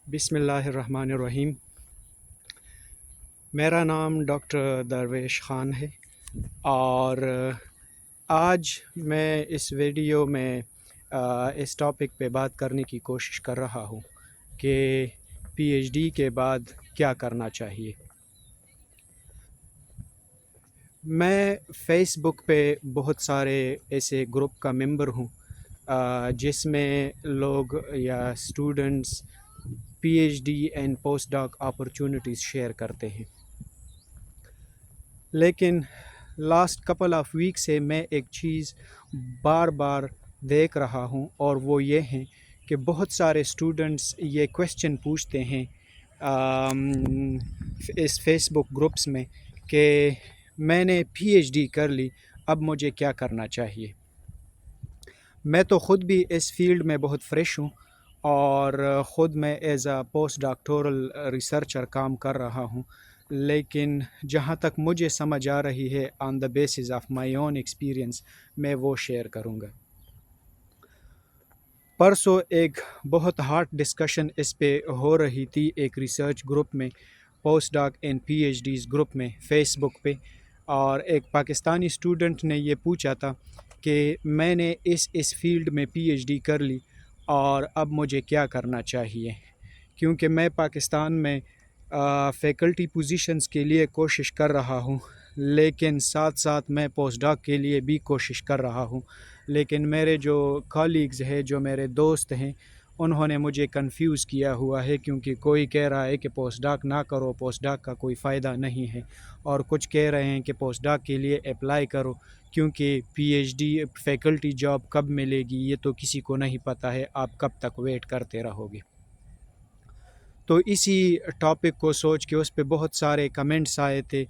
بسم اللہ الرحمن الرحیم۔ میرا نام ڈاکٹر درویش خان ہے اور آج میں اس ویڈیو میں اس ٹاپک پہ بات کرنے کی کوشش کر رہا ہوں کہ پی ایچ ڈی کے بعد کیا کرنا چاہیے۔ میں فیس بک پہ بہت سارے ایسے گروپ کا ممبر ہوں جس میں لوگ یا students P H D and post doc opportunities share کرتے ہیں، لیکن لاسٹ کپل آف ویک سے میں ایک چیز بار بار دیکھ رہا ہوں اور وہ یہ ہیں کہ بہت سارے اسٹوڈنٹس یہ کویسچن پوچھتے ہیں اس فیس بک گروپس میں کہ میں نے پی ایچ ڈی کر لی، اب مجھے کیا کرنا چاہیے۔ میں تو خود بھی اس فیلڈ میں بہت فریش ہوں اور خود میں as a post doctoral researcher کام کر رہا ہوں، لیکن جہاں تک مجھے سمجھ آ رہی ہے on the basis of my own experience میں وہ شیئر کروں گا۔ پرسوں ایک بہت ہاٹ ڈسکشن اس پہ ہو رہی تھی ایک ریسرچ گروپ میں، post doc and P H Ds group میں فیس بک پہ، اور ایک پاکستانی اسٹوڈنٹ نے یہ پوچھا تھا کہ میں نے اس فیلڈ میں پی ایچ ڈی کر لی اور اب مجھے کیا کرنا چاہیے، کیونکہ میں پاکستان میں فیکلٹی پوزیشنز کے لیے کوشش کر رہا ہوں، لیکن ساتھ ساتھ میں پوسٹ ڈاک کے لیے بھی کوشش کر رہا ہوں، لیکن میرے جو کالیگز ہیں، جو میرے دوست ہیں، انہوں نے مجھے کنفیوز کیا ہوا ہے، کیونکہ کوئی کہہ رہا ہے کہ پوسٹ ڈاک نہ کرو، پوسٹ ڈاک کا کوئی فائدہ نہیں ہے، اور کچھ کہہ رہے ہیں کہ پوسٹ ڈاک کے لیے اپلائی کرو کیونکہ P H D faculty job کب ملے گی یہ تو کسی کو نہیں پتہ ہے، آپ کب تک ویٹ کرتے رہو گے۔ تو اسی ٹاپک کو سوچ کے اس پہ بہت سارے کمنٹس آئے تھے،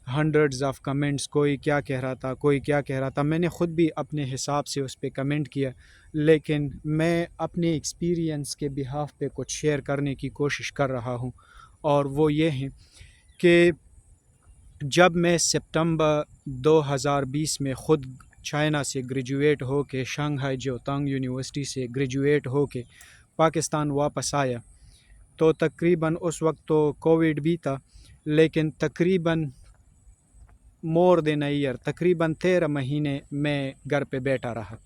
ہنڈریڈز آف کمنٹس، کوئی کیا کہہ رہا تھا، کوئی کیا کہہ رہا تھا۔ میں نے خود بھی اپنے حساب سے اس پہ کمنٹ کیا، لیکن میں اپنے ایکسپیرینس کے بہاف پہ کچھ شیئر کرنے کی کوشش کر رہا ہوں، اور وہ یہ ہیں کہ جب میں سپتمبر 2020 میں خود چائنا سے گریجویٹ ہو کے، شنگھائی جیوتانگ یونیورسٹی سے گریجویٹ ہو کے پاکستان واپس آیا، تو تقریباً اس وقت تو کووڈ بھی تھا، لیکن تقریباً مور دین اے ایئر، تقریباً 13 مہینے میں گھر پہ بیٹھا رہا،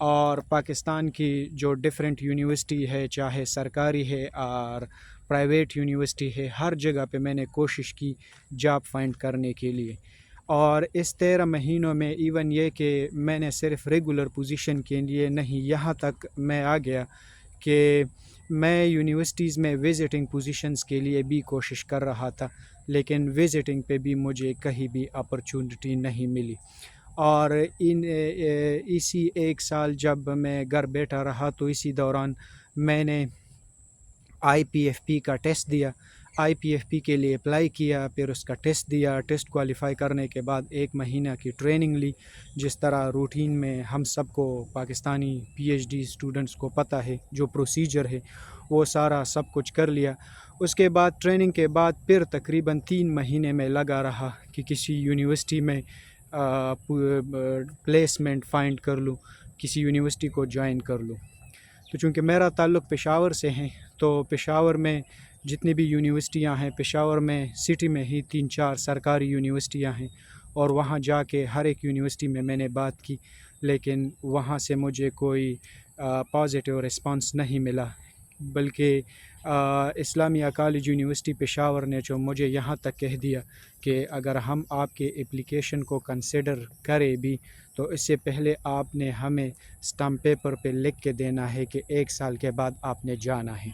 اور پاکستان کی جو ڈیفرنٹ یونیورسٹی ہے، چاہے سرکاری ہے اور پرائیویٹ یونیورسٹی ہے، ہر جگہ پہ میں نے کوشش کی جاب فائنڈ کرنے کے لیے، اور اس 13 مہینوں میں ایون یہ کہ میں نے صرف ریگولر پوزیشن کے لیے نہیں، یہاں تک میں آ گیا کہ میں یونیورسٹیز میں وزٹنگ پوزیشنز کے لیے بھی کوشش کر رہا تھا، لیکن وزٹنگ پہ بھی مجھے کہیں بھی اپرچونٹی نہیں ملی، اور اسی ایک سال جب میں گھر بیٹھا رہا تو اسی دوران میں نے آئی پی ایف پی کا ٹیسٹ دیا، آئی پی ایف پی کے لیے اپلائی کیا، پھر اس کا ٹیسٹ دیا، ٹیسٹ کوالیفائی کرنے کے بعد 1 مہینہ کی ٹریننگ لی، جس طرح روٹین میں ہم سب کو Pakistani P H D students کو پتہ ہے جو پروسیجر ہے، وہ سارا سب کچھ کر لیا۔ اس کے بعد ٹریننگ کے بعد پھر تقریباً 3 مہینے میں لگا رہا کہ کسی یونیورسٹی میں پلیسمنٹ فائنڈ کر لوں، کسی یونیورسٹی کو جوائن کر لوں۔ تو چونکہ میرا تعلق پشاور سے ہے، تو پشاور میں جتنی بھی یونیورسٹیاں ہیں، پشاور میں سٹی میں ہی 3-4 سرکاری یونیورسٹیاں ہیں، اور وہاں جا کے ہر ایک یونیورسٹی میں نے بات کی، لیکن وہاں سے مجھے کوئی پازیٹیو رسپانس نہیں ملا، بلکہ اسلامیہ کالج یونیورسٹی پشاور نے جو مجھے یہاں تک کہہ دیا کہ اگر ہم آپ کے اپلیکیشن کو کنسیڈر کریں بھی تو اس سے پہلے آپ نے ہمیں اسٹمپ پیپر پہ لکھ کے دینا ہے کہ 1 سال کے بعد آپ نے جانا ہے۔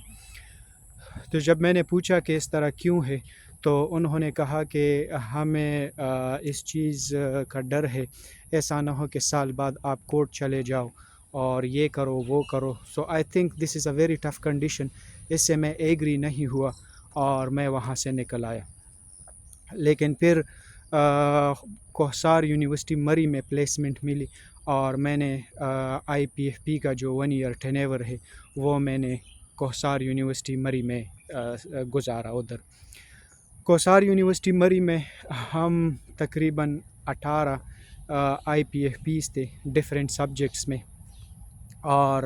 تو جب میں نے پوچھا کہ اس طرح کیوں ہے، تو انہوں نے کہا کہ ہمیں اس چیز کا ڈر ہے، ایسا نہ ہو کہ سال بعد آپ کورٹ چلے جاؤ اور یہ کرو وہ کرو۔ So I think this is a very tough condition. اس سے میں ایگری نہیں ہوا اور میں وہاں سے نکل آیا، لیکن پھر کوہسار یونیورسٹی مری میں پلیسمنٹ ملی، اور میں نے آئی پی ایف پی کا جو 1 ایئر ٹینیور ہے وہ میں نے کوہسار یونیورسٹی مری میں گزارا۔ ادھر کوہسار یونیورسٹی مری میں ہم تقریباً 18 آئی پی ایف پیز تھے ڈفرینٹ سبجیکٹس میں، اور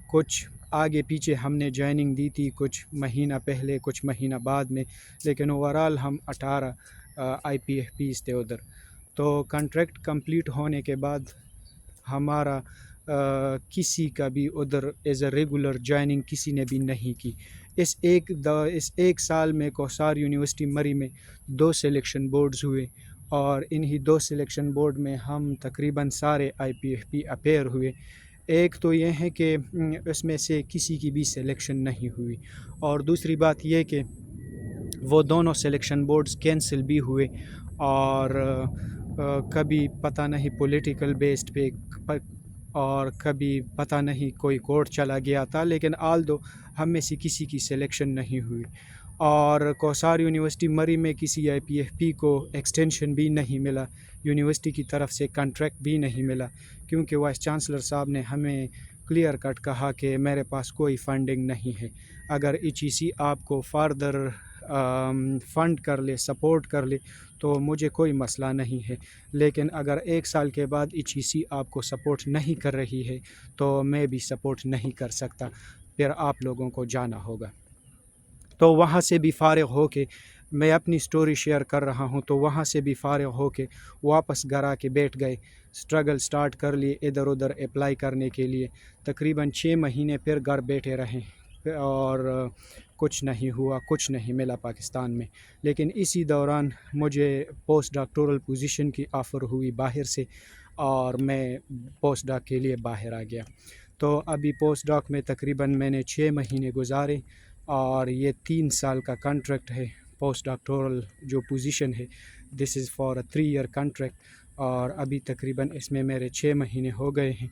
کچھ آگے پیچھے ہم نے جوائننگ دی تھی کچھ مہینہ پہلے کچھ مہینہ بعد میں، لیکن اوورال ہم 18 IPFPs تھے ادھر. تو کنٹریکٹ کمپلیٹ ہونے کے بعد ہمارا کسی کا بھی ادھر ایز اے ریگولر جوائننگ کسی نے بھی نہیں کی. اس ایک سال میں کوسار یونیورسٹی مری میں 2 سلیکشن بورڈز ہوئے، اور انہی 2 سلیکشن بورڈ میں ہم تقریباً سارے IPFP اپیئر ہوئے. ایک تو یہ ہے کہ اس میں سے کسی کی بھی سلیکشن نہیں ہوئی، اور دوسری بات یہ کہ وہ دونوں سلیکشن بورڈز کینسل بھی ہوئے، اور کبھی پتہ نہیں پولیٹیکل بیسڈ پہ، اور کبھی پتہ نہیں کوئی کورٹ چلا گیا تھا، لیکن آلدو ہم میں سے کسی کی سلیکشن نہیں ہوئی. اور کوسار یونیورسٹی مری میں کسی IPFP کو ایکسٹینشن بھی نہیں ملا، یونیورسٹی کی طرف سے کنٹریکٹ بھی نہیں ملا، کیونکہ وائس چانسلر صاحب نے ہمیں کلیئر کٹ کہا کہ میرے پاس کوئی فنڈنگ نہیں ہے. اگر HEC آپ کو فاردر فنڈ کر لے، سپورٹ کر لے تو مجھے کوئی مسئلہ نہیں ہے، لیکن اگر 1 سال کے بعد HEC آپ کو سپورٹ نہیں کر رہی ہے تو میں بھی سپورٹ نہیں کر سکتا، پھر آپ لوگوں کو جانا ہوگا. تو وہاں سے بھی فارغ ہو کے میں اپنی سٹوری شیئر کر رہا ہوں، تو وہاں سے بھی فارغ ہو کے واپس گھر آ کے بیٹھ گئے، سٹرگل سٹارٹ کر لیے ادھر ادھر اپلائی کرنے کے لیے. تقریباً 6 مہینے پھر گھر بیٹھے رہیں، اور کچھ نہیں ہوا، کچھ نہیں ملا پاکستان میں. لیکن اسی دوران مجھے پوسٹ ڈاکٹورل پوزیشن کی آفر ہوئی باہر سے، اور میں پوسٹ ڈاک کے لیے باہر آ گیا. تو ابھی پوسٹ ڈاک میں تقریباً میں نے 6 مہینے گزارے، اور یہ 3 سال کا کنٹریکٹ ہے. پوسٹ ڈاکٹورل جو پوزیشن ہے this is for a 3 year contract, اور ابھی تقریباً اس میں میرے 6 مہینے ہو گئے ہیں.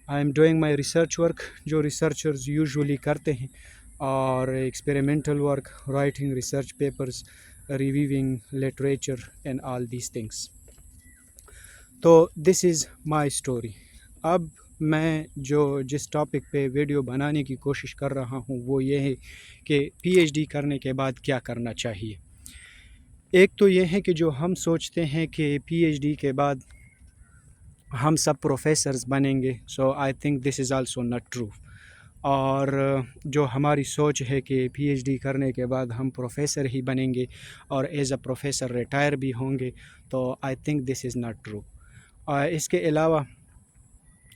I am doing my research work جو ریسرچرز یوزولی کرتے ہیں، اور experimental work, writing research papers, reviewing literature and all these things. تو دس از مائی اسٹوری. اب میں جس ٹاپک پہ ویڈیو بنانے کی کوشش کر رہا ہوں وہ یہ ہے کہ PhD کرنے کے بعد کیا کرنا چاہیے. ایک تو یہ ہے کہ جو ہم سوچتے ہیں کہ PhD کے بعد ہم سب پروفیسرز بنیں گے، so I think this is also not true. اور جو ہماری سوچ ہے کہ PhD کرنے کے بعد ہم پروفیسر ہی بنیں گے اور ایز اے پروفیسر ریٹائر بھی ہوں گے، تو I think this is not true. اس کے علاوہ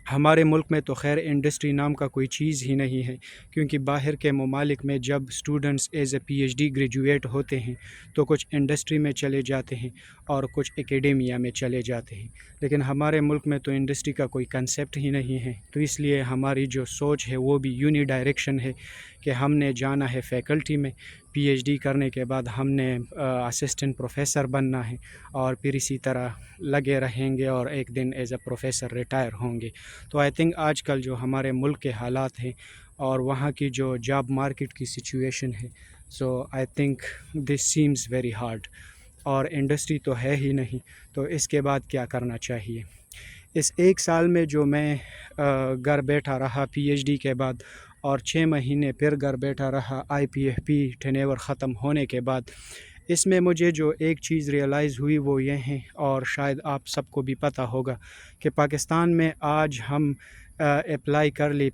ہمارے ملک میں تو خیر انڈسٹری نام کا کوئی چیز ہی نہیں ہے، کیونکہ باہر کے ممالک میں جب students as a PhD graduate ہوتے ہیں تو کچھ انڈسٹری میں چلے جاتے ہیں اور کچھ اکیڈیمیا میں چلے جاتے ہیں، لیکن ہمارے ملک میں تو انڈسٹری کا کوئی کنسیپٹ ہی نہیں ہے. تو اس لیے ہماری جو سوچ ہے وہ بھی یونی ڈائریکشن ہے کہ ہم نے جانا ہے فیکلٹی میں، PhD کرنے کے بعد ہم نے اسسٹنٹ پروفیسر بننا ہے، اور پھر اسی طرح لگے رہیں گے اور ایک دن ایز اے پروفیسر ریٹائر ہوں گے. تو آئی تھنک آج کل جو ہمارے ملک کے حالات ہیں اور وہاں کی جو جاب مارکیٹ کی سچویشن ہے، so I think this seems very hard, اور انڈسٹری تو ہے ہی نہیں. تو اس کے بعد کیا کرنا چاہیے؟ اس 1 سال میں جو میں گھر بیٹھا رہا PhD کے بعد، اور 6 مہینے پھر گھر بیٹھا رہا IPFP ٹینیور ختم ہونے کے بعد، اس میں مجھے جو ایک چیز ریئلائز ہوئی وہ یہ ہے، اور شاید آپ سب کو بھی پتہ ہوگا، کہ پاکستان میں آج ہم اپلائی کر لے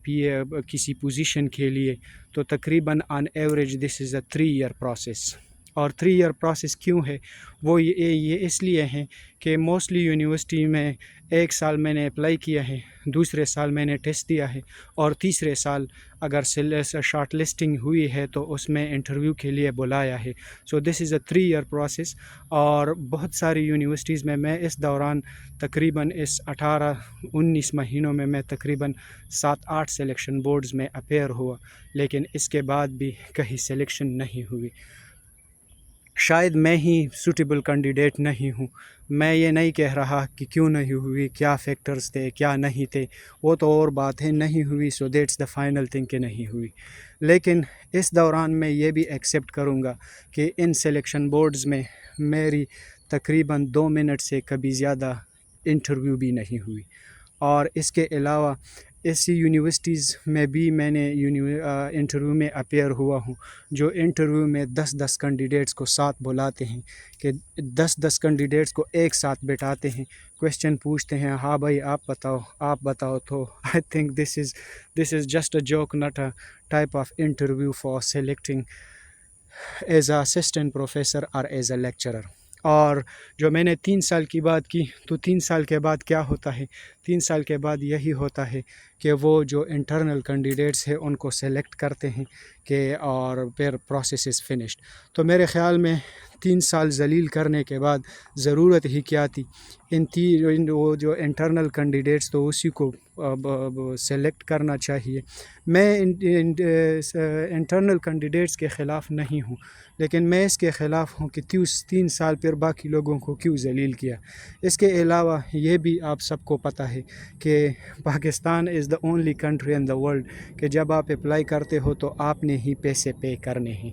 کسی پوزیشن کے لیے تو تقریباً on average this is a 3 year process. اور 3 ایئر پروسیس کیوں ہے؟ وہ یہ اس لیے ہیں کہ موسٹلی یونیورسٹی میں 1 سال میں نے اپلائی کیا ہے، دوسرے سال میں نے ٹیسٹ دیا ہے، اور تیسرے سال اگر شارٹ لسٹنگ ہوئی ہے تو اس میں انٹرویو کے لیے بلایا ہے. سو دس از اے 3 ایئر پروسیس. اور بہت ساری یونیورسٹیز میں اس دوران تقریباً اس 18-19 مہینوں میں تقریباً 7-8 سلیکشن بورڈز میں اپیئر ہوا، لیکن اس کے بعد بھی کہیں سلیکشن نہیں ہوئی. شاید میں ہی سوٹیبل کینڈیڈیٹ نہیں ہوں. میں یہ نہیں کہہ رہا کہ کیوں نہیں ہوئی، کیا فیکٹرز تھے، کیا نہیں تھے، وہ تو اور بات ہے، نہیں ہوئی so that's the final thing کہ نہیں ہوئی. لیکن اس دوران میں یہ بھی ایکسیپٹ کروں گا کہ ان سلیکشن بورڈز میں میری تقریباً 2 منٹ سے کبھی زیادہ انٹرویو بھی نہیں ہوئی. اور اس کے علاوہ ایسی یونیورسٹیز میں بھی میں نے انٹرویو میں اپیئر ہوا ہوں، جو انٹرویو میں 10 کینڈیڈیٹس کو ساتھ بلاتے ہیں، کہ 10 کینڈیڈیٹس کو ایک ساتھ بٹھاتے ہیں، کویشچن پوچھتے ہیں، ہاں بھائی آپ بتاؤ. تو I think this is just a joke, not a type of interview for selecting as a assistant professor اور ایز اے لیکچرر. اور جو میں نے 3 سال کی بات کی، تو 3 سال کے بعد کیا ہوتا ہے؟ 3 سال کے بعد یہی ہوتا ہے کہ وہ جو انٹرنل کینڈیڈیٹس ہیں ان کو سلیکٹ کرتے ہیں کہ اور پھر پروسیس از فنشڈ. تو میرے خیال میں 3 سال ذلیل کرنے کے بعد ضرورت ہی کیا تھی؟ وہ جو انٹرنل کینڈیڈیٹس تو اسی کو سلیکٹ کرنا چاہیے. میں انٹرنل کینڈیڈیٹس کے خلاف نہیں ہوں، لیکن میں اس کے خلاف ہوں کہ 3 سال پھر باقی لوگوں کو کیوں ذلیل کیا. اس کے علاوہ یہ بھی آپ سب کو پتہ ہے کہ Pakistan is the only country in the world کہ جب آپ اپلائی کرتے ہو تو آپ نے ہی پیسے پے کرنے ہیں.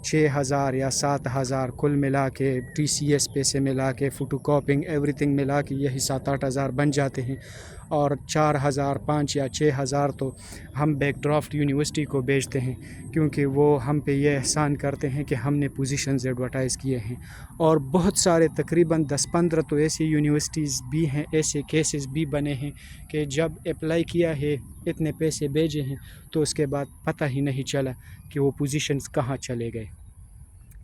6,000 یا 7,000 کل ملا کے، ٹی سی ایس پیسے ملا کے، فوٹو کاپنگ ایوری تھنگ ملا کے یہی 7-8 ہزار بن جاتے ہیں، اور 4,000 5 یا 6,000 تو ہم بیک ڈرافٹ یونیورسٹی کو بیچتے ہیں، کیونکہ وہ ہم پہ یہ احسان کرتے ہیں کہ ہم نے پوزیشنز ایڈورٹائز کیے ہیں. اور بہت سارے تقریباً 10-15 تو ایسی یونیورسٹیز بھی ہیں، ایسے کیسز بھی بنے ہیں کہ جب اپلائی کیا ہے، اتنے پیسے بھیجے ہیں، تو اس کے بعد پتہ ہی نہیں چلا کہ وہ پوزیشنز کہاں چلے گئے.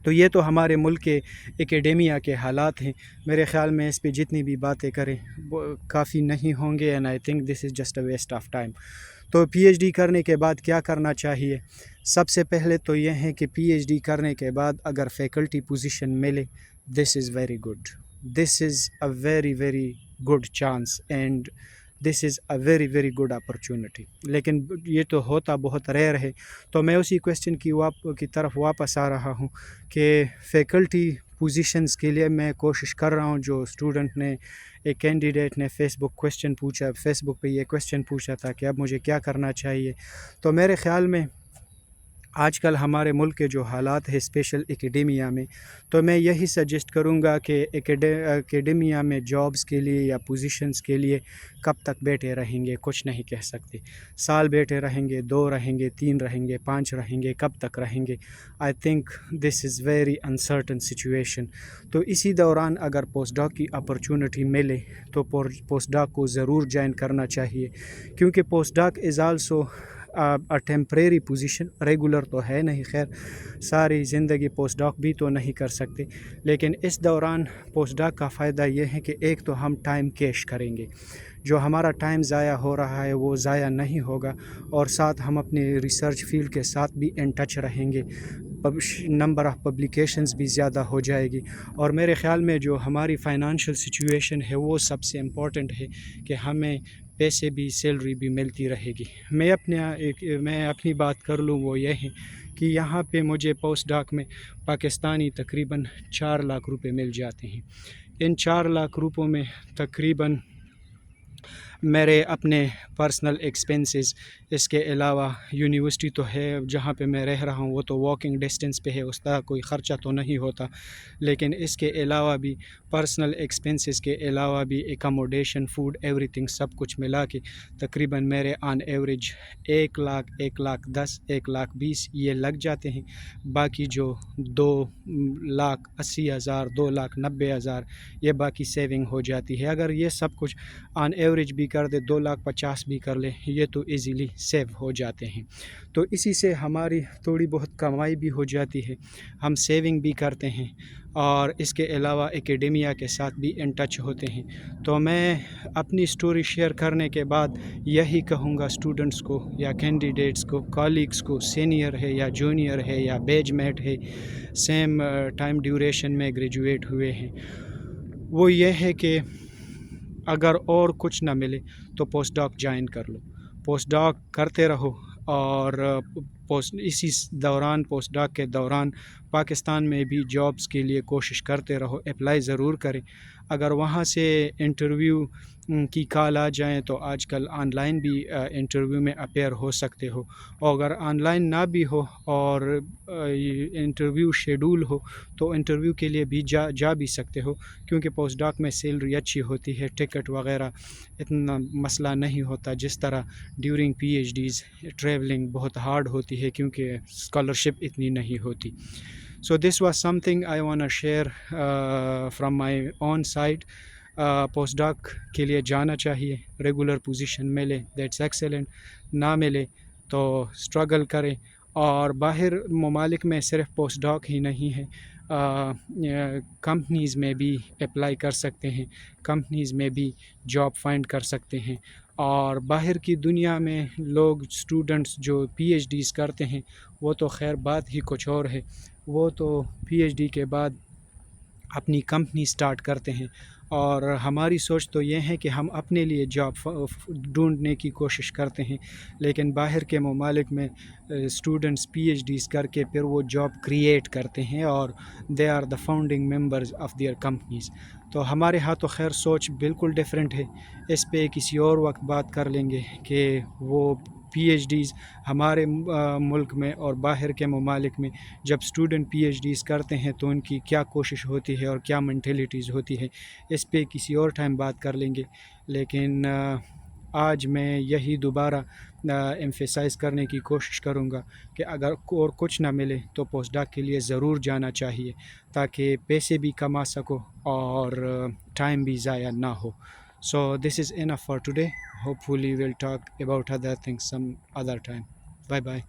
تو یہ تو ہمارے ملک کے اکیڈیمیا کے حالات ہیں. میرے خیال میں اس پہ جتنی بھی باتیں کریں وہ کافی نہیں ہوں گے، and I think this is just a waste of time. تو پی ایچ ڈی کرنے کے بعد کیا کرنا چاہیے؟ سب سے پہلے تو یہ ہے کہ پی ایچ ڈی کرنے کے بعد اگر فیکلٹی پوزیشن ملے، this is very good, this is a very very good chance, and this is a very very good opportunity. لیکن یہ تو ہوتا بہت ریئر ہے. تو میں اسی کویشچن کی طرف واپس آ رہا ہوں کہ فیکلٹی پوزیشنز کے لیے میں کوشش کر رہا ہوں. جو اسٹوڈنٹ نے، ایک کینڈیڈیٹ نے فیس بک پہ یہ کویشچن پوچھا تھا کہ اب مجھے کیا کرنا چاہیے. تو میرے خیال میں آج کل ہمارے ملک کے جو حالات ہیں اسپیشل اکیڈیمیا میں، تو میں یہی سجیسٹ کروں گا کہ اکیڈیمیا میں جابز کے لیے یا پوزیشنز کے لیے کب تک بیٹھے رہیں گے کچھ نہیں کہہ سکتے. سال بیٹھے رہیں گے، 2 رہیں گے، 3 رہیں گے، 5 رہیں گے، کب تک رہیں گے؟ آئی think this is very uncertain situation. تو اسی دوران اگر پوسٹ ڈاک کی اپرچونٹی ملے تو پوسٹ ڈاک کو ضرور جوائن کرنا چاہیے، کیونکہ پوسٹ ڈاک is also temporary position, regular تو ہے نہیں. خیر ساری زندگی پوسٹ ڈاک بھی تو نہیں کر سکتے، لیکن اس دوران پوسٹ ڈاک کا فائدہ یہ ہے کہ ایک تو ہم ٹائم کیش کریں گے، جو ہمارا ٹائم ضائع ہو رہا ہے وہ ضائع نہیں ہوگا، اور ساتھ ہم اپنے ریسرچ فیلڈ کے ساتھ بھی ان ٹچ رہیں گے. نمبر آف پبلیکیشنز بھی زیادہ ہو جائے گی. اور میرے خیال میں جو ہماری فائنانشیل سچویشن ہے وہ سب سے امپورٹنٹ ہے کہ ہمیں پیسے بھی، سیلری بھی ملتی رہے گی. میں اپنی بات کر لوں، وہ یہ ہے کہ یہاں پہ مجھے پوسٹ ڈاک میں پاکستانی تقریباً 4 لاکھ روپے مل جاتے ہیں. ان 4 لاکھ روپوں میں تقریباً میرے اپنے پرسنل ایکسپنسز، اس کے علاوہ یونیورسٹی تو ہے جہاں پہ میں رہ رہا ہوں وہ تو واکنگ ڈسٹینس پہ ہے، اس طرح کوئی خرچہ تو نہیں ہوتا، لیکن اس کے علاوہ بھی پرسنل ایکسپنسز کے علاوہ بھی اکاموڈیشن، فوڈ، ایوری تھنگ سب کچھ ملا کے تقریباً میرے آن ایوریج 1 لاکھ، 1,10,000، 1,20,000 یہ لگ جاتے ہیں. باقی جو 2,80,000، 2,90,000 یہ باقی سیونگ ہو جاتی ہے. اگر یہ سب کچھ آن ایوریج بھی کر دے، 2,50,000 بھی کر لے، یہ تو ایزیلی سیو ہو جاتے ہیں. تو اسی سے ہماری تھوڑی بہت کمائی بھی ہو جاتی ہے، ہم سیونگ بھی کرتے ہیں، اور اس کے علاوہ اکیڈیمیا کے ساتھ بھی ان ٹچ ہوتے ہیں. تو میں اپنی سٹوری شیئر کرنے کے بعد یہی کہوں گا اسٹوڈنٹس کو یا کینڈیڈیٹس کو، کالیگس کو، سینئر ہے یا جونیئر ہے یا بیچ میٹ ہے، سیم ٹائم ڈیوریشن میں گریجویٹ ہوئے ہیں، وہ یہ ہے کہ اگر اور کچھ نہ ملے تو پوسٹ ڈاک جوائن کر لو، پوسٹ ڈاک کرتے رہو، اور اسی دوران پوسٹ ڈاک کے دوران پاکستان میں بھی جابس کے لیے کوشش کرتے رہو، اپلائی ضرور کریں. اگر وہاں سے انٹرویو کی کال آ جائیں تو آج کل آن لائن بھی انٹرویو میں اپیئر ہو سکتے ہو، اور اگر آن لائن نہ بھی ہو اور انٹرویو شیڈول ہو تو انٹرویو کے لیے بھی جا بھی سکتے ہو، کیونکہ پوسٹ ڈاک میں سیلری اچھی ہوتی ہے، ٹکٹ وغیرہ اتنا مسئلہ نہیں ہوتا جس طرح during P H Ds travelling بہت ہارڈ ہوتی ہے کیونکہ اسکالرشپ اتنی نہیں ہوتی. So this was something I want to share from my own side. Post ڈاک کے لیے جانا چاہیے، ریگولر پوزیشن ملے دیٹس ایکسلنٹ، نہ ملے تو اسٹرگل کریں. اور باہر ممالک میں صرف پوسٹ ڈاک ہی نہیں ہے، کمپنیز میں بھی اپلائی کر سکتے ہیں، کمپنیز میں بھی جاب فائنڈ کر سکتے ہیں. اور باہر کی دنیا میں لوگ اسٹوڈنٹس جو پی ایچ ڈیز کرتے ہیں وہ تو خیر بات ہی کچھ اور ہے، وہ تو پی ایچ ڈی کے بعد اپنی کمپنی سٹارٹ کرتے ہیں. اور ہماری سوچ تو یہ ہے کہ ہم اپنے لیے جاب ڈھونڈنے کی کوشش کرتے ہیں، لیکن باہر کے ممالک میں اسٹوڈنٹس پی ایچ ڈیز کر کے پھر وہ جاب کریٹ کرتے ہیں اور they are the founding members of their companies. تو ہمارے ہاں تو خیر سوچ بالکل ڈیفرنٹ ہے. اس پہ کسی اور وقت بات کر لیں گے کہ وہ پی ایچ ڈیز ہمارے ملک میں اور باہر کے ممالک میں جب اسٹوڈنٹ پی ایچ ڈیز کرتے ہیں تو ان کی کیا کوشش ہوتی ہے اور کیا مینٹیلیٹیز ہوتی ہے، اس پہ کسی اور ٹائم بات کر لیں گے. لیکن آج میں یہی دوبارہ ایمفیسائز کرنے کی کوشش کروں گا کہ اگر اور کچھ نہ ملے تو پوسٹ ڈاک کے لیے ضرور جانا چاہیے تاکہ پیسے بھی کما سکو اور ٹائم بھی ضائع نہ ہو. So this is enough for today. Hopefully we'll talk about other things some other time. Bye bye.